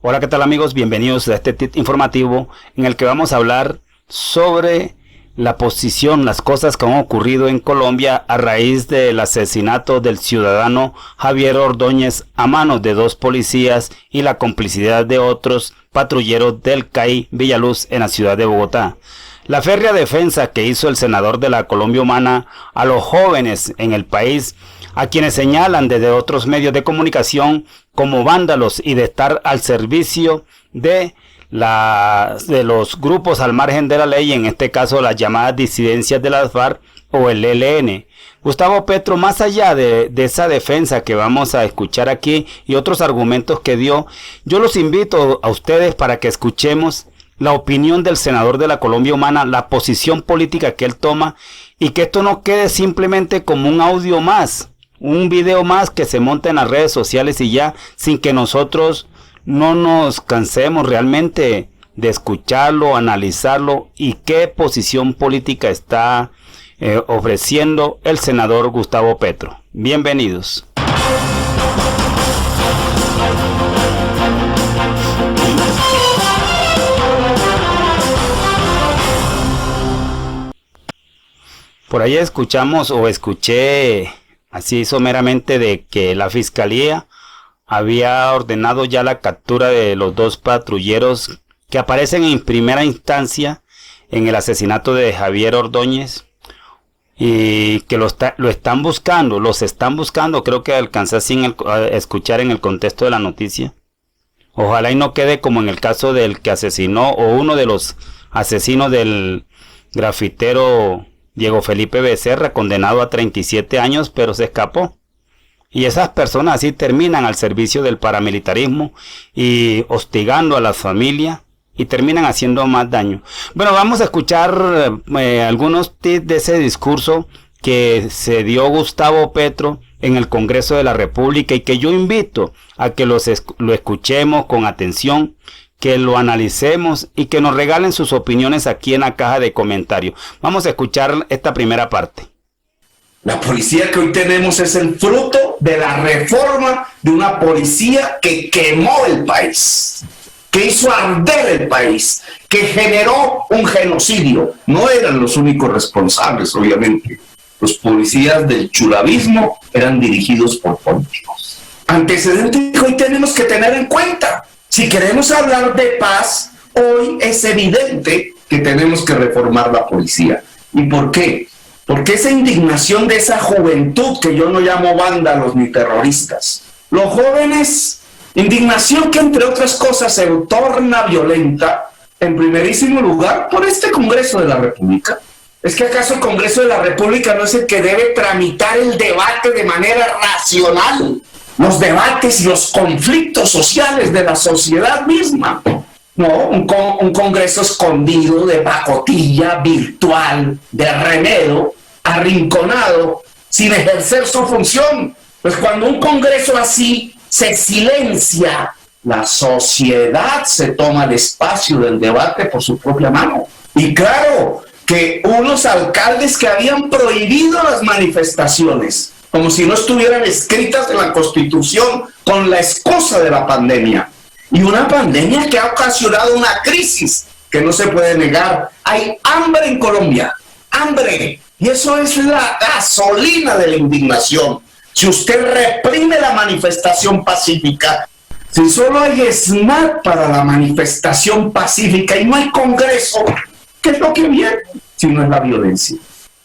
Hola, ¿qué tal amigos? Bienvenidos a este tip informativo en el que vamos a hablar sobre la posición, las cosas que han ocurrido en Colombia a raíz del asesinato del ciudadano Javier Ordóñez a manos de dos policías y la complicidad de otros patrulleros del CAI Villaluz en la ciudad de Bogotá. La férrea defensa que hizo el senador de la Colombia Humana a los jóvenes en el país, a quienes señalan desde otros medios de comunicación como vándalos y de estar al servicio de los grupos al margen de la ley, en este caso las llamadas disidencias de las FARC o el ELN. Gustavo Petro, más allá de esa defensa que vamos a escuchar aquí y otros argumentos que dio, yo los invito a ustedes para que escuchemos la opinión del senador de la Colombia Humana, la posición política que él toma, y que esto no quede simplemente como un audio más, un video más que se monta en las redes sociales y ya, sin que nosotros no nos cansemos realmente de escucharlo, analizarlo y qué posición política está ofreciendo el senador Gustavo Petro. Bienvenidos. Por ahí escuchamos o escuché así someramente de que la fiscalía había ordenado ya la captura de los dos patrulleros que aparecen en primera instancia en el asesinato de Javier Ordóñez y que los están buscando, creo que alcancé sin escuchar en el contexto de la noticia. Ojalá y no quede como en el caso del que asesinó o uno de los asesinos del grafitero Diego Felipe Becerra, condenado a 37 años, pero se escapó. Y esas personas así terminan al servicio del paramilitarismo y hostigando a la familia y terminan haciendo más daño. Bueno, vamos a escuchar algunos tips de ese discurso que se dio Gustavo Petro en el Congreso de la República y que yo invito a que lo escuchemos con atención, que lo analicemos y que nos regalen sus opiniones aquí en la caja de comentarios. Vamos a escuchar esta primera parte. La policía que hoy tenemos es el fruto de la reforma de una policía que quemó el país, que hizo arder el país, que generó un genocidio. No eran los únicos responsables, obviamente. Los policías del chulavismo eran dirigidos por políticos. Antecedentes que hoy tenemos que tener en cuenta. Si queremos hablar de paz, hoy es evidente que tenemos que reformar la policía. ¿Y por qué? Porque esa indignación de esa juventud, que yo no llamo vándalos ni terroristas, los jóvenes, indignación que entre otras cosas se torna violenta, en primerísimo lugar, por este Congreso de la República. ¿Es que acaso el Congreso de la República no es el que debe tramitar el debate de manera racional? Los debates y los conflictos sociales de la sociedad misma. No, un Congreso escondido, de pacotilla, virtual, de remedo, arrinconado, sin ejercer su función. Pues cuando un Congreso así se silencia, la sociedad se toma el espacio del debate por su propia mano. Y claro, que unos alcaldes que habían prohibido las manifestaciones, como si no estuvieran escritas en la Constitución, con la excusa de la pandemia. Y una pandemia que ha ocasionado una crisis que no se puede negar. Hay hambre en Colombia, hambre. Y eso es la gasolina de la indignación. Si usted reprime la manifestación pacífica, si solo hay SMAT para la manifestación pacífica y no hay Congreso, ¿qué es lo que viene? Si no es la violencia.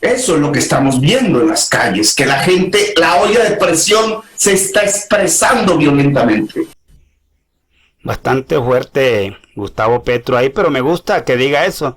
Eso es lo que estamos viendo en las calles, que la gente, la olla de presión se está expresando violentamente. Bastante fuerte Gustavo Petro ahí, pero me gusta que diga eso.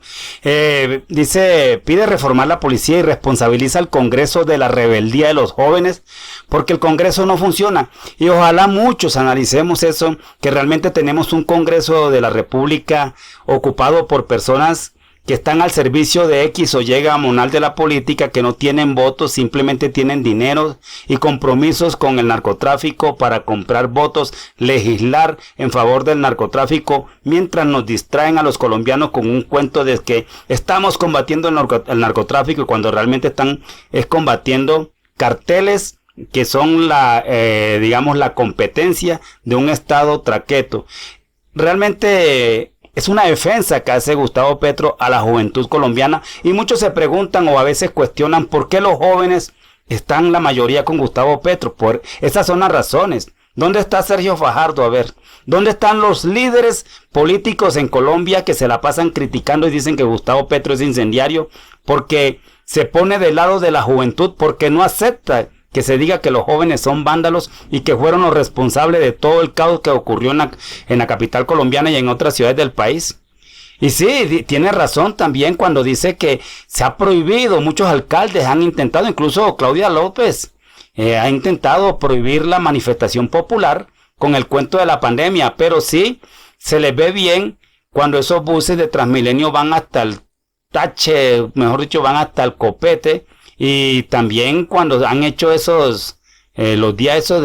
Dice, pide reformar la policía y responsabiliza al Congreso de la rebeldía de los jóvenes, porque el Congreso no funciona. Y ojalá muchos analicemos eso, que realmente tenemos un Congreso de la República ocupado por personas que están al servicio de X o Y gamonal de la política, que no tienen votos, simplemente tienen dinero y compromisos con el narcotráfico para comprar votos, legislar en favor del narcotráfico, mientras nos distraen a los colombianos con un cuento de que estamos combatiendo el narcotráfico, cuando realmente están combatiendo carteles que son la competencia de un estado traqueto. realmente es una defensa que hace Gustavo Petro a la juventud colombiana, y muchos se preguntan o a veces cuestionan por qué los jóvenes están la mayoría con Gustavo Petro. Por esas son las razones. ¿Dónde está Sergio Fajardo? A ver, ¿dónde están los líderes políticos en Colombia que se la pasan criticando y dicen que Gustavo Petro es incendiario? Porque se pone del lado de la juventud, porque no acepta que se diga que los jóvenes son vándalos y que fueron los responsables de todo el caos que ocurrió en la capital colombiana y en otras ciudades del país. Y sí, tiene razón también cuando dice que se ha prohibido, muchos alcaldes han intentado, incluso Claudia López ha intentado prohibir la manifestación popular con el cuento de la pandemia, pero sí se les ve bien cuando esos buses de Transmilenio van hasta el Tache, mejor dicho, van hasta el Copete, y también cuando han hecho esos los días esos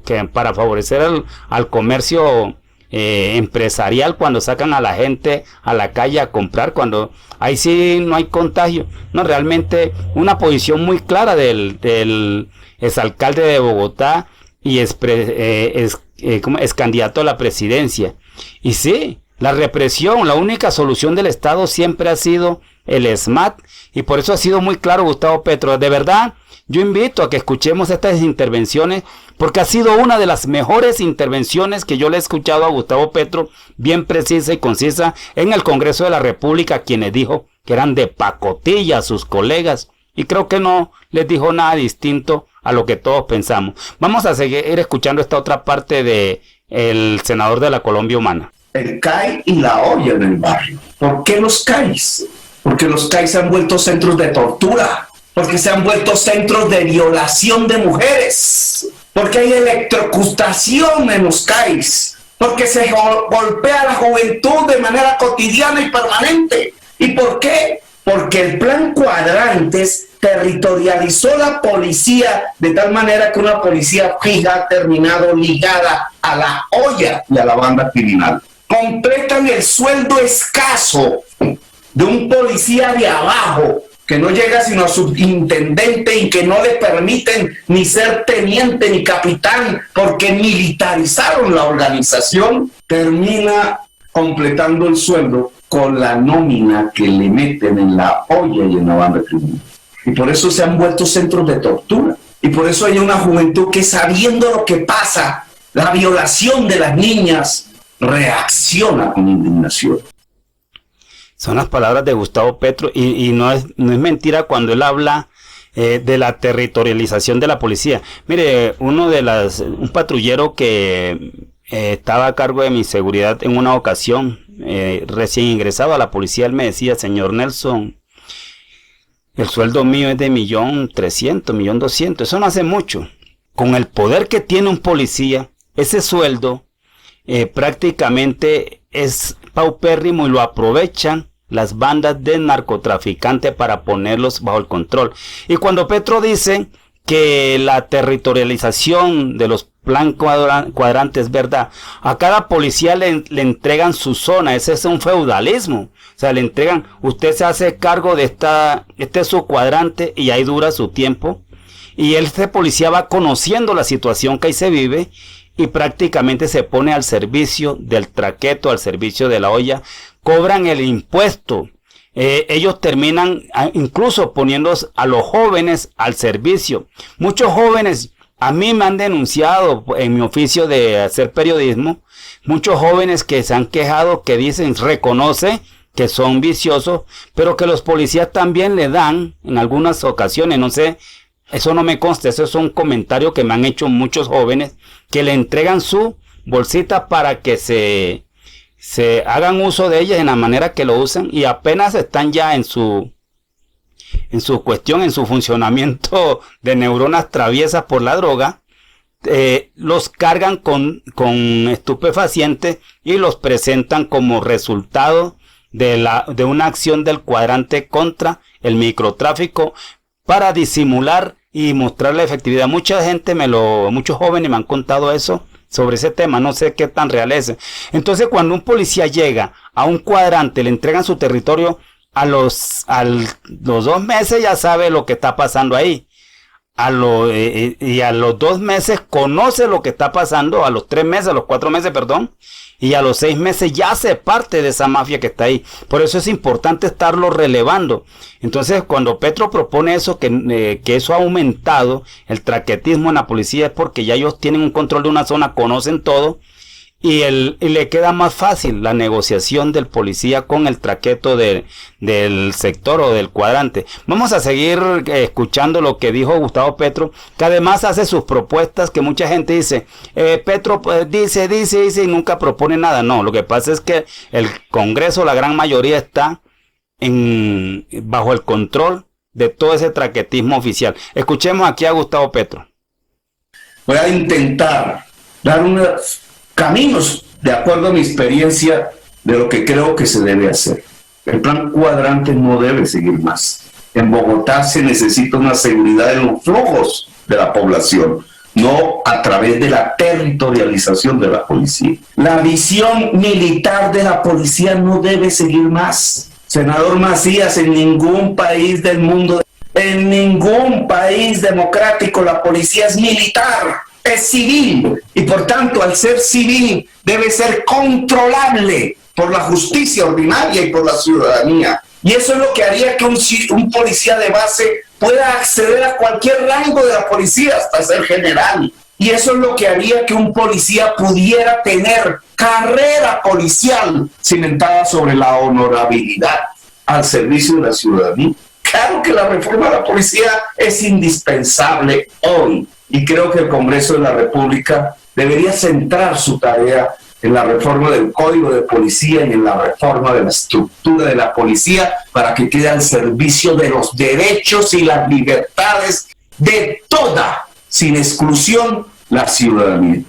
que para favorecer al comercio empresarial, cuando sacan a la gente a la calle a comprar, cuando ahí sí no hay contagio. No, realmente una posición muy clara del exalcalde de Bogotá y es candidato a la presidencia. Y sí, la represión, la única solución del Estado siempre ha sido el SMAT, y por eso ha sido muy claro Gustavo Petro. De verdad, yo invito a que escuchemos estas intervenciones, porque ha sido una de las mejores intervenciones que yo le he escuchado a Gustavo Petro, bien precisa y concisa, en el Congreso de la República, quienes dijo que eran de pacotilla sus colegas, y creo que no les dijo nada distinto a lo que todos pensamos. Vamos a seguir escuchando esta otra parte de el senador de la Colombia Humana. El CAI y la olla en el barrio. ¿Por qué los CAIs? Porque los CAIs se han vuelto centros de tortura, porque se han vuelto centros de violación de mujeres, porque hay electrocutación en los CAIs, porque se golpea a la juventud de manera cotidiana y permanente. ¿Y por qué? Porque el plan Cuadrantes territorializó la policía de tal manera que una policía fija ha terminado ligada a la olla y a la banda criminal. Completan el sueldo escaso de un policía de abajo que no llega sino a subintendente y que no le permiten ni ser teniente ni capitán porque militarizaron la organización, termina completando el sueldo con la nómina que le meten en la olla y en la banda criminal. Y por eso se han vuelto centros de tortura. Y por eso hay una juventud que, sabiendo lo que pasa, la violación de las niñas, reacciona con indignación. Son las palabras de Gustavo Petro, y no es mentira cuando él habla de la territorialización de la policía. Mire, un patrullero que estaba a cargo de mi seguridad en una ocasión, recién ingresado a la policía, él me decía: señor Nelson, el sueldo mío es de 1.300.000, 1.200.000, eso no hace mucho. Con el poder que tiene un policía, ese sueldo prácticamente es paupérrimo y lo aprovechan las bandas de narcotraficantes para ponerlos bajo el control. Y cuando Petro dice que la territorialización de los plan cuadrantes es verdad, a cada policía le entregan su zona, ese es un feudalismo. O sea, le entregan, usted se hace cargo de este es su cuadrante y ahí dura su tiempo. Y este policía va conociendo la situación que ahí se vive y prácticamente se pone al servicio del traqueto, al servicio de la olla, cobran el impuesto. Ellos terminan incluso poniendo a los jóvenes al servicio. Muchos jóvenes, a mí me han denunciado en mi oficio de hacer periodismo, muchos jóvenes que se han quejado, que dicen, reconoce que son viciosos, pero que los policías también le dan en algunas ocasiones, no sé, eso no me consta, eso es un comentario que me han hecho muchos jóvenes, que le entregan su bolsita para que se hagan uso de ellas en la manera que lo usan, y apenas están ya en su cuestión, en su funcionamiento de neuronas traviesas por la droga, los cargan con estupefacientes y los presentan como resultado de una acción del cuadrante contra el microtráfico para disimular y mostrar la efectividad. Muchos jóvenes me han contado eso sobre ese tema, no sé qué tan real es. Entonces, cuando un policía llega a un cuadrante, le entregan su territorio, a los 2 meses ya sabe lo que está pasando ahí. y a los 2 meses conoce lo que está pasando, a los 3 meses, a los 4 meses, perdón, y a los 6 meses ya hace parte de esa mafia que está ahí. Por eso es importante estarlo relevando. Entonces, cuando Petro propone eso, que eso ha aumentado, el traquetismo en la policía, es porque ya ellos tienen un control de una zona, conocen todo, y le queda más fácil la negociación del policía con el traqueto del sector o del cuadrante. Vamos a seguir escuchando lo que dijo Gustavo Petro, que además hace sus propuestas, que mucha gente dice, Petro dice y nunca propone nada. No, lo que pasa es que el Congreso, la gran mayoría, está bajo el control de todo ese traquetismo oficial. Escuchemos aquí a Gustavo Petro. Voy a intentar dar unos caminos de acuerdo a mi experiencia de lo que creo que se debe hacer. El plan cuadrante no debe seguir más. En Bogotá se necesita una seguridad en los flujos de la población, no a través de la territorialización de la policía. La visión militar de la policía no debe seguir más. Senador Macías, en ningún país del mundo, en ningún país democrático, la policía es militar. Es civil, y por tanto, al ser civil, debe ser controlable por la justicia ordinaria y por la ciudadanía. Y eso es lo que haría que un policía de base pueda acceder a cualquier rango de la policía, hasta ser general. Y eso es lo que haría que un policía pudiera tener carrera policial cimentada sobre la honorabilidad al servicio de la ciudadanía. Claro que la reforma de la policía es indispensable hoy. Y creo que el Congreso de la República debería centrar su tarea en la reforma del Código de Policía y en la reforma de la estructura de la policía para que quede al servicio de los derechos y las libertades de toda, sin exclusión, la ciudadanía.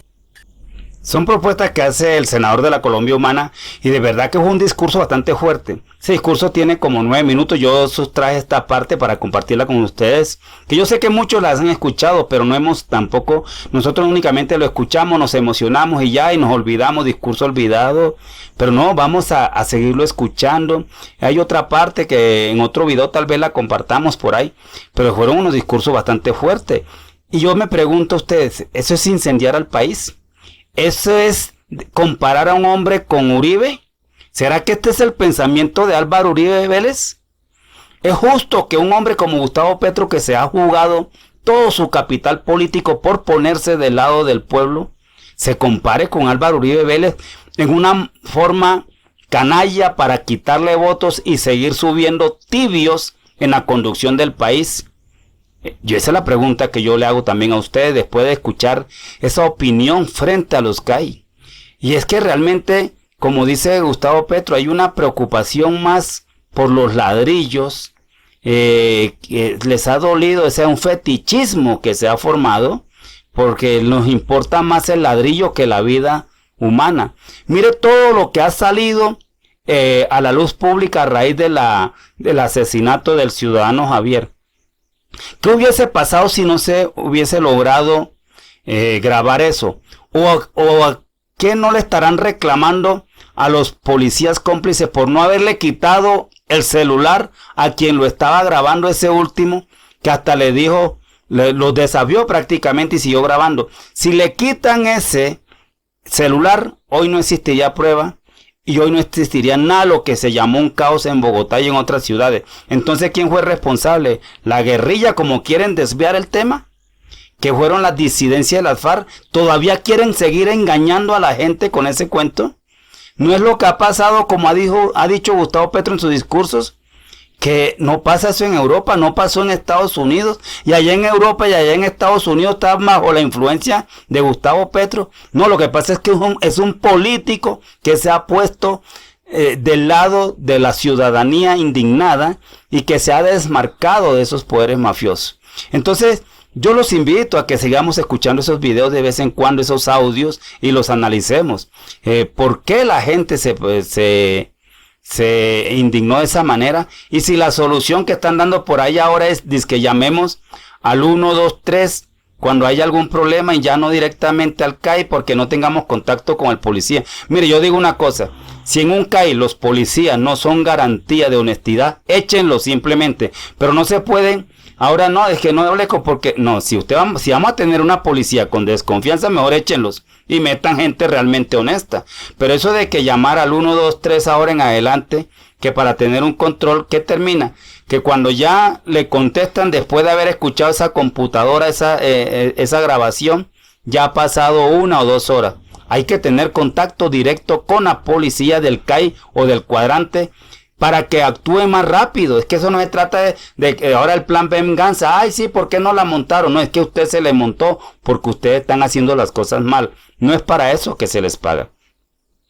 Son propuestas que hace el senador de la Colombia Humana y de verdad que es un discurso bastante fuerte. Ese discurso tiene como 9 minutos. Yo sustraje esta parte para compartirla con ustedes, que yo sé que muchos la han escuchado, pero no hemos tampoco, nosotros únicamente lo escuchamos, nos emocionamos y ya, y nos olvidamos, discurso olvidado, pero no, vamos a seguirlo escuchando. Hay otra parte que en otro video tal vez la compartamos por ahí, pero fueron unos discursos bastante fuertes. Y yo me pregunto a ustedes, ¿eso es incendiar al país? ¿Eso es comparar a un hombre con Uribe? ¿Será que este es el pensamiento de Álvaro Uribe Vélez? ¿Es justo que un hombre como Gustavo Petro, que se ha jugado todo su capital político por ponerse del lado del pueblo, se compare con Álvaro Uribe Vélez en una forma canalla para quitarle votos y seguir subiendo tibios en la conducción del país? Esa es la pregunta que yo le hago también a ustedes después de escuchar esa opinión frente a los CAI. Y es que realmente, como dice Gustavo Petro, hay una preocupación más por los ladrillos, que les ha dolido, ese un fetichismo que se ha formado, porque nos importa más el ladrillo que la vida humana. Mire todo lo que ha salido a la luz pública a raíz del asesinato del ciudadano Javier. ¿Qué hubiese pasado si no se hubiese logrado grabar eso? ¿O qué no le estarán reclamando a los policías cómplices por no haberle quitado el celular a quien lo estaba grabando, ese último, que hasta le dijo, lo desafió prácticamente y siguió grabando? Si le quitan ese celular, hoy no existiría prueba. Y hoy no existiría nada lo que se llamó un caos en Bogotá y en otras ciudades. Entonces, ¿quién fue responsable? ¿La guerrilla, como quieren desviar el tema? ¿Que fueron las disidencias de las FARC? ¿Todavía quieren seguir engañando a la gente con ese cuento? ¿No es lo que ha pasado, como ha dicho Gustavo Petro en sus discursos? Que no pasa eso en Europa, no pasó en Estados Unidos, y allá en Europa y allá en Estados Unidos está bajo la influencia de Gustavo Petro. No, lo que pasa es que es un político que se ha puesto del lado de la ciudadanía indignada y que se ha desmarcado de esos poderes mafiosos. Entonces, yo los invito a que sigamos escuchando esos videos de vez en cuando, esos audios, y los analicemos. ¿Por qué la gente se indignó de esa manera? Y si la solución que están dando por ahí ahora es que llamemos al 123 cuando haya algún problema y ya no directamente al CAI porque no tengamos contacto con el policía. Mire, yo digo una cosa, si en un CAI los policías no son garantía de honestidad, échenlo simplemente, pero no se pueden Ahora no, es que no hable porque no, si vamos a tener una policía con desconfianza, mejor échenlos y metan gente realmente honesta. Pero eso de que llamar al 1, 2, 3 ahora en adelante, que para tener un control, ¿qué termina? Que cuando ya le contestan después de haber escuchado esa computadora, esa grabación, ya ha pasado 1 o 2 horas. Hay que tener contacto directo con la policía del CAI o del cuadrante para que actúe más rápido. Es que eso no se trata de que ahora el plan venganza. Ay, sí, ¿por qué no la montaron? No, es que usted se le montó porque ustedes están haciendo las cosas mal. No es para eso que se les paga.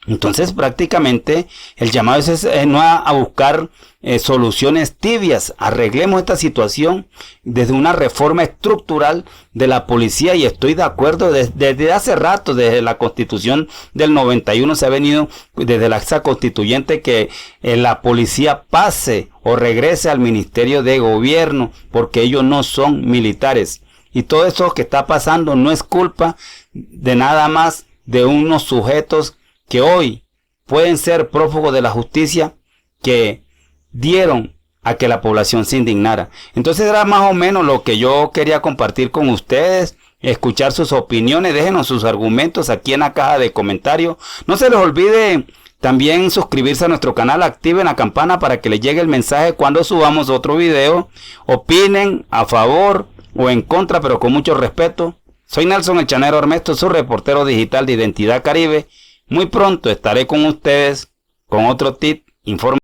Entonces prácticamente el llamado es no a buscar soluciones tibias. Arreglemos esta situación desde una reforma estructural de la policía, y estoy de acuerdo desde hace rato, desde la Constitución del 91 se ha venido, desde la acta constituyente, que la policía pase o regrese al Ministerio de Gobierno, porque ellos no son militares. Y todo eso que está pasando no es culpa de nada más de unos sujetos que hoy pueden ser prófugos de la justicia, que dieron a que la población se indignara. Entonces era más o menos lo que yo quería compartir con ustedes, escuchar sus opiniones, déjenos sus argumentos aquí en la caja de comentarios. No se les olvide también suscribirse a nuestro canal, activen la campana para que les llegue el mensaje cuando subamos otro video. Opinen a favor o en contra, pero con mucho respeto. Soy Nelson El Chanero Armesto, su reportero digital de Identidad Caribe. Muy pronto estaré con ustedes con otro tip informativo.